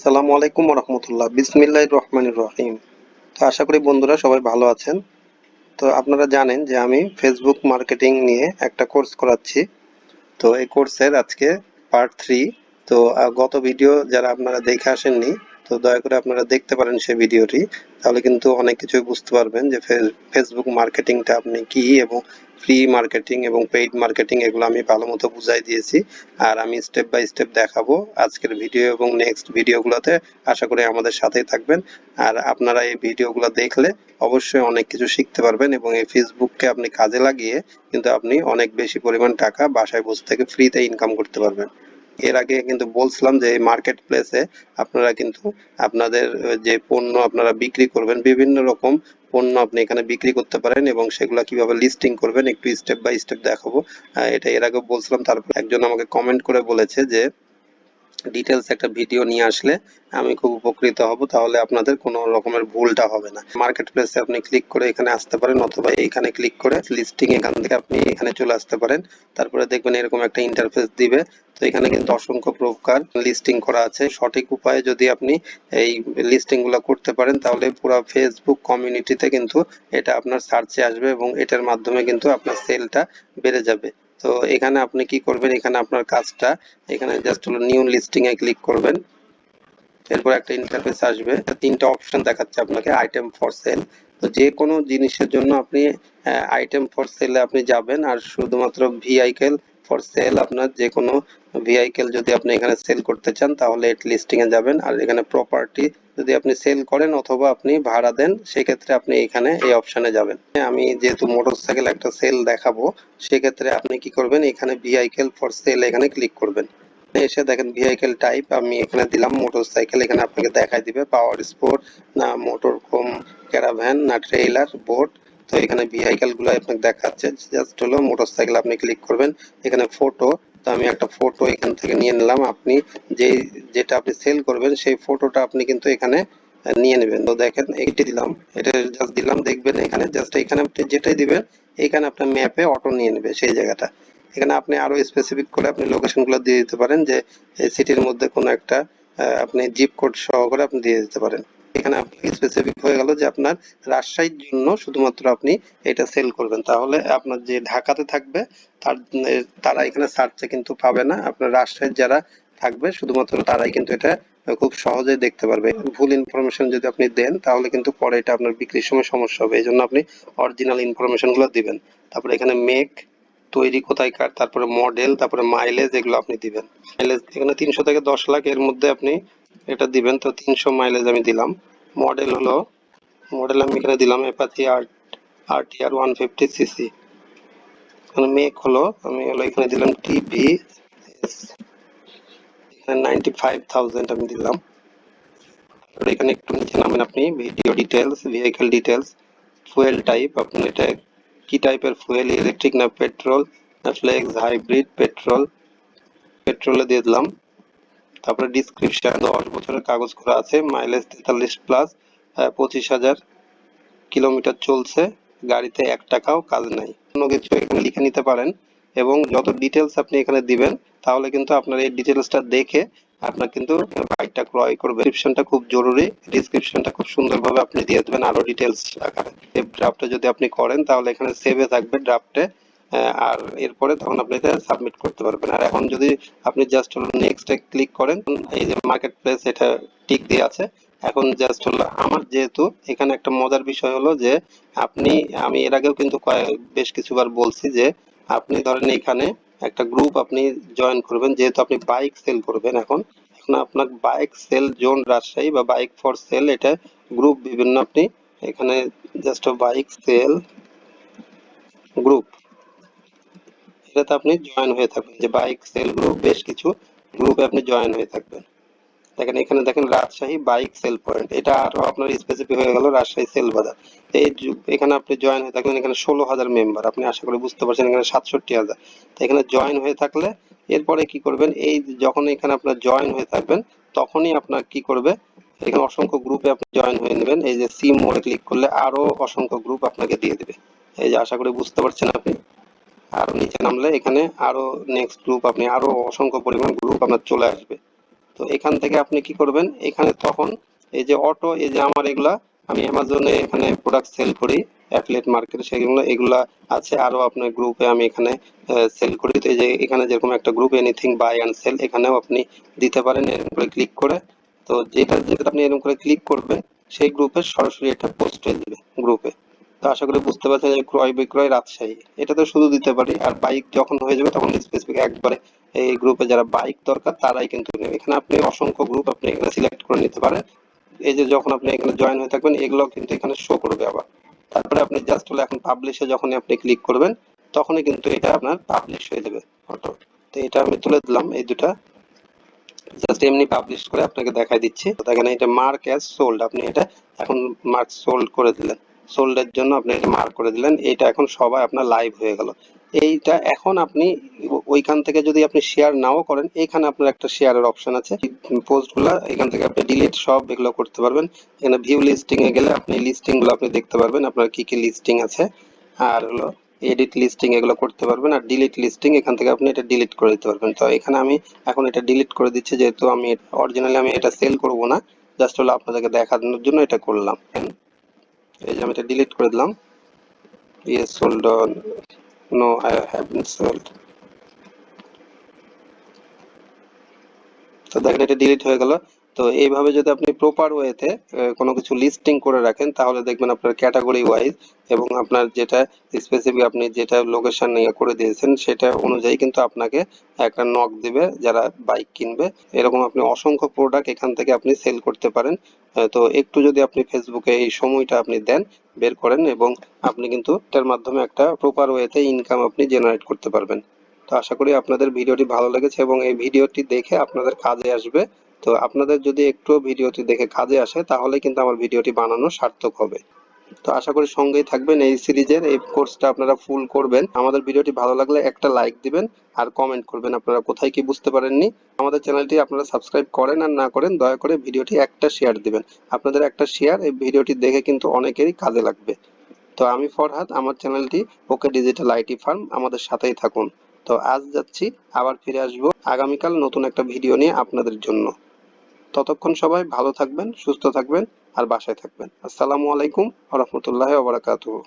আসসালামু আলাইকুম রহমতুল্লাহ। বিসমিল্লাহির রহমানির রহিম। তো আশা করি বন্ধুরা সবাই ভালো আছেন। তো আপনারা জানেন যে আমি ফেসবুক মার্কেটিং নিয়ে একটা কোর্স করাচ্ছি। তো এই কোর্সের আজকে পার্ট 3। তো গত ভিডিও যারা আপনারা দেখে আসেননি, তো দয়া করে আপনারা দেখতে পারেন সেই ভিডিওটি। তাহলে কিন্তু অনেক কিছুই বুঝতে পারবেন যে ফেসবুক মার্কেটিংটা আপনি কি, এবং ফ্রি মার্কেটিং এবং পেইড মার্কেটিং এগুলো আমি ভালো মতো বুঝাই দিয়েছি। আর আমি স্টেপ বাই স্টেপ দেখাবো আজকের ভিডিও এবং নেক্সট ভিডিওগুলোতে। আশা করি আমাদের সাথেই থাকবেন। আর আপনারা এই ভিডিওগুলো দেখলে অবশ্যই অনেক কিছু শিখতে পারবেন, এবং এই ফেসবুককে আপনি কাজে লাগিয়ে কিন্তু আপনি অনেক বেশি পরিমাণ টাকা বাসায় বসে থেকে ফ্রিতে ইনকাম করতে পারবেন। এর আগে কিন্তু বলছিলাম যে এই মার্কেট প্লেসে আপনারা কিন্তু আপনাদের যে পণ্য আপনারা বিক্রি করবেন, বিভিন্ন রকম পণ্য আপনি এখানে বিক্রি করতে পারেন, এবং সেগুলো কিভাবে লিস্টিং করবেন একটু স্টেপ বাই স্টেপ দেখাবো। এটা এর আগে বলছিলাম। তারপর একজন আমাকে কমেন্ট করে বলেছে যে ডিটেলস একটা ভিডিও নিয়ে আসলে আমি খুব উপকৃত হব, তাহলে আপনাদের কোনো রকমের ভুলটা হবে না। মার্কেট প্লেসে আপনি ক্লিক করে এখানে আসতে পারেন, অথবা এখানে ক্লিক করে লিস্টিং, এখান থেকে আপনি এখানে চলে আসতে পারেন। তারপরে দেখবেন এরকম একটা ইন্টারফেস দিবে। তো এখানে কিন্তু অসংখ্য প্রকার লিস্টিং করা আছে। সঠিক উপায়ে যদি আপনি এই লিস্টিং গুলো করতে পারেন, তাহলে পুরো ফেসবুক কমিউনিটিতে কিন্তু এটা আপনার সার্চে আসবে, এবং এটার মাধ্যমে কিন্তু আপনার সেলটা বেড়ে যাবে। তো এখানে আপনি কি করবেন, এখানে আপনার কাজটা, এখানে জাস্ট হলো নিউ লিস্টিং এ ক্লিক করবেন। এরপর একটা ইন্টারফেস আসবে, তিনটা অপশন দেখাচ্ছে আপনাকে, আইটেম ফর সেল। তো যে কোনো জিনিসের জন্য আপনি আইটেম ফর সেলে আপনি যাবেন, আর শুধুমাত্র ভিআইকেল ফর সেল, আপনার যে কোনো ভিআইকেল যদি আপনি এখানে সেল করতে চান তাহলে এট লিস্টিং এ যাবেন। আর এখানে প্রপার্টি যদি আপনি সেল করেন অথবা আপনি ভাড়া দেন, সেক্ষেত্রে আপনি এখানে এই অপশনে যাবেন। আমি যেহেতু মোটরসাইকেল একটা সেল দেখাবো, সেক্ষেত্রে আপনি কি করবেন, এখানে ভিআইকেল ফর সেল এখানে ক্লিক করবেন। এসে দেখেন ভেহিকেল টাইপ আমি এখানে দিলাম মোটরসাইকেল। এখানে আপনাকে দেখাই দিবে পাওয়ার স্পোর্ট না মোটর হোম ক্যারাভ্যান না ট্রেইলার বোট। তো এখানে ভেহিকেল গুলো আপনাকে দেখাচ্ছে, জাস্ট হলো মোটরসাইকেল আপনি ক্লিক করবেন। এখানে ফটো, তো আমি একটা ফটো এখান থেকে নিয়ে নিলাম। আপনি যেটা আপনি সেল করবেন সেই ফটোটা আপনি কিন্তু এখানে নিয়ে নেবেন। তো দেখেন এইটি দিলাম, এটা জাস্ট দিলাম, দেখবেন এখানে জাস্ট এখানে আপনি যেটাই দিবেন এখানে আপনার ম্যাপে অটো নিয়ে নেবে সেই জায়গাটা। এখানে আপনি আরো স্পেসিফিক করে আপনি লোকেশন গুলো দিয়ে দিতে পারেন, যে এই সিটির মধ্যে কোনো একটা আপনি জিপ কোড সহকারে আপনি দিয়ে দিতে পারেন। এখানে আপনি স্পেসিফিক হয়ে গেল যে আপনার রাজশাহীর জন্য শুধুমাত্র আপনি এটা সেল করবেন, তাহলে আপনার যে ঢাকাতে থাকবে তারা এখানে সার্চে কিন্তু পাবে না। আপনার রাজশাহীর যারা থাকবে শুধুমাত্র তারাই কিন্তু এটা খুব সহজেই দেখতে পারবে। ভুল ইনফরমেশন যদি আপনি দেন তাহলে কিন্তু পরে এটা আপনার বিক্রির সময় সমস্যা হবে, এই জন্য আপনি অরিজিনাল ইনফরমেশন গুলো দিবেন। তারপরে এখানে মেক, তৈরি কোথায়কার, তারপরে মডেল, তারপরে মাইলেজ, এগুলো আপনি দিবেন। মাইলেজ এখানে 300 থেকে 10 লাখ এর মধ্যে আপনি এটা দিবেন। তো 300 মাইলেজ আমি দিলাম। মডেল হলো, মডেল আমি এখানে দিলাম অ্যাপাচি আরটিআর 150 সিসি। এখানে মেক হলো আমি এখানে দিলাম টিভিএস, এখানে 95,000 আমি দিলাম। এখানে একটু নিচে নামেন আপনি, video details, vehicle details, fuel type, আপনি এটা কি টাইপের ফুয়েল, ইলেকট্রিক না পেট্রোল না ফ্লেক্স হাইব্রিড, পেট্রোলে দিয়ে দিলাম। তারপরে ডিসক্রিপশন 10 বছরের কাগজ করা আছে, মাইলেজ 43 প্লাস, 25,000 কিলোমিটার চলছে, গাড়িতে 1 টাকাও কাজ নাই। কোনো কিছু এখানে লিখে নিতে পারেন, এবং যত ডিটেলস আপনি এখানে দিবেন তাহলে কিন্তু আপনার এই ডিটেলসটা দেখে আপনার কিন্তু বাইকটা ক্রয় করবে। ডিসক্রিপশনটা খুব জরুরি, ডিসক্রিপশনটা খুব সুন্দরভাবে আপনি দিয়ে দেবেন আরো ডিটেলস আকারে। এই ড্রাফটটা যদি আপনি করেন তাহলে এখানে সেভে থাকবে ড্রাফটে, আর এরপরে তখন আপনি এটা সাবমিট করতে পারবেন। আর এখন যদি আপনি জাস্ট হলো নেক্সটে ক্লিক করেন, এই যে মার্কেট প্লেস এটা টিক দিয়ে আছে। এখন জাস্ট হলো আমার যেহেতু এখানে একটা মজার বিষয় হলো যে আমি এর আগেও কিন্তু বেশ কিছুবার বলছি যে আপনি ধরেন এখানে একটা গ্রুপ আপনি জয়েন করবেন, যেহেতু আপনি বাইক সেল করবেন। এখন এখন আপনার বাইক সেল জোন রাজশাহী বা বাইক ফর সেল, এটা গ্রুপ বিভিন্ন আপনি এখানে জাস্ট বাইক সেল গ্রুপ, এটাতে আপনি জয়েন হয়ে থাকবেন, যে বাইক সেল গ্রুপ, বেশ কিছু গ্রুপে আপনি জয়েন হয়ে থাকবেন। দেখেন এখানে দেখেন রাজশাহী বাইক সেল পয়েন্ট, এটা আরো আপনার স্পেসিফিক হয়ে গেল রাজশাহী সেল বাজার। এখানে আপনি জয়েন হয়ে থাকলেন, এখানে 16,000 মেম্বার, আপনি আশা করি বুঝতে পারছেন, এখানে 67,000। তো এখানে জয়েন হয়ে থাকলে এরপরে কি করবেন, এই যখন এখানে আপনার জয়েন হয়ে থাকবেন তখনই আপনার কি করবে, এখানে অসংখ্য গ্রুপে আপনি জয়েন হয়ে নেবেন। এই যে সি মোড়ে ক্লিক করলে আরো অসংখ্য গ্রুপ আপনাকে দিয়ে দিবে। এই যে আশা করি বুঝতে পারছেন আপনি। আরো নিচে নামলে এখানে আরো নেক্সট গ্রুপ, আপনি আরো অসংখ্য পরিমাণ গ্রুপ আপনার চলে আসবে। তো তো এখান থেকে আপনি কি করবেন, এখানে তখন এই যে অটো, এই যে আমার এগুলা আমি অ্যামাজনে এখানে প্রোডাক্ট সেল করি, অ্যাফিলিয়েট মার্কেট সেগুলো এগুলা আছে, আরো আপনার গ্রুপে আমি এখানে সেল করি। তো এই যে এখানে যেরকম একটা group anything buy and sell, এখানেও আপনি দিতে পারেন এরকম করে ক্লিক করে। তো যেটা যেটা আপনি এরকম করে ক্লিক করবেন সেই গ্রুপে সরাসরি এটা পোস্ট হয়ে যাবে গ্রুপে। তো আশা করি বুঝতে পারছেন যে ক্রয় বিক্রয় রাজশাহী এটা তো শুধু দিতে পারি। আর বাইক যখন হয়ে যাবে তখন স্পেসিফিক একবারে এই গ্রুপে যারা বাইক দরকার তারাই কিন্তু নেবে। এখানে আপনি অসংখ্য গ্রুপ আপনি এখানে সিলেক্ট করে নিতে পারেন। এই যে যখন আপনি এখানে জয়েন হয়ে থাকবেন এগুলো কিন্তু এখানে শো করবে আবার। তারপরে আপনি জাস্ট হলো এখন পাবলিশে যখনই আপনি ক্লিক করবেন তখনই কিন্তু এটা আপনার পাবলিশ হয়ে যাবে অটো। তো এটা আমি তুলে দিলাম এই দুটা, জাস্ট এমনি পাবলিশ করে আপনাকে দেখাই দিচ্ছি। তো দেখেন এটা মার্ক অ্যাজ সোল্ড, আপনি এটা এখন মার্ক সোল্ড করে দিলেন, সোল্ডের জন্য আপনি এটা মার্ক করে দিলেন, এটা এখন সবাই আপনার লাইভ হয়ে গেল। এইটা এখন আপনি ওইখান থেকে যদি আপনি শেয়ার নাও করেন, এখানে আপনার একটা শেয়ারের অপশন আছে, পোস্টগুলো এখান থেকে আপনি ডিলিট সব এগুলো করতে পারবেন। এখানে ভিউ লিস্টিং এ গেলে আপনি লিস্টিং গুলো আপনি দেখতে পারবেন আপনার কি কি লিস্টিং আছে, আর হলো এডিট লিস্টিং এগুলো করতে পারবেন, আর ডিলিট লিস্টিং এখান থেকে আপনি এটা ডিলিট করে দিতে পারবেন। তো এখানে আমি এখন এটা ডিলিট করে দিচ্ছি, যেহেতু আমি অরিজিনালি আমি এটা সেল করব না, জাস্ট হলো আপনাদেরকে দেখানোর জন্য এটা করলাম। এই যে আমি এটা ডিলিট করে দিলাম, yes sold on, no I haven't sold. তো দেখেন এটা ডিলিট হয়ে গেল। তো এইভাবে যদি আপনি প্রপার ওয়েতে কোনো কিছু লিস্টিং করে রাখেন তাহলে দেখবেন আপনার ক্যাটাগরি ওয়াইজ এবং আপনার যেটা স্পেসিফিক আপনি যেটা লোকেশন নিয়ে করে দিয়েছেন সেটা অনুযায়ী কিন্তু আপনাকে একটা নক দিবে যারা বাইক কিনবে। এরকম আপনি অসংখ্য প্রোডাক্ট এখান থেকে আপনি সেল করতে পারেন। তো একটু যদি আপনি ফেসবুকে এই সময়টা আপনি দেন, বের করেন, এবং আপনি কিন্তু এটার মাধ্যমে একটা প্রপার ওয়েতে ইনকাম আপনি জেনারেট করতে পারবেন। তো আশা করি আপনাদের ভিডিওটি ভালো লেগেছে এবং এই ভিডিওটি দেখে আপনাদের কাজে আসবে। তো আপনাদের যদি একটু ভিডিওটি দেখে কাজে আসে তাহলে কিন্তু আমার ভিডিওটি বানানো সার্থক হবে। তো আশা করি সঙ্গেই থাকবেন, এই সিরিজের এই কোর্সটা আপনারা ফুল করবেন। আমাদের ভিডিওটি ভালো লাগলে একটা লাইক দিবেন আর কমেন্ট করবেন আপনারা কোথায় কি বুঝতে পারেননি। আমাদের চ্যানেলটি আপনারা সাবস্ক্রাইব করেন আর না করেন দয়া করে ভিডিওটি একটা শেয়ার দিবেন। আপনাদের একটা শেয়ার এই ভিডিওটি দেখে কিন্তু অনেকেরই কাজে লাগবে। তো আমি ফরহাদ, আমার চ্যানেলটি ওকে ডিজিটাল আইটি ফার্ম, আমাদের সাথেই থাকুন। তো আজ যাচ্ছি, আবার ফিরে আসবো আগামীকাল নতুন একটা ভিডিও নিয়ে আপনাদের জন্য। ততক্ষণ সবাই ভালো থাকবেন, সুস্থ থাকবেন আর বাসায় থাকবেন। আসসালামু আলাইকুম ওয়া রাহমাতুল্লাহি ওয়া বারাকাতুহু।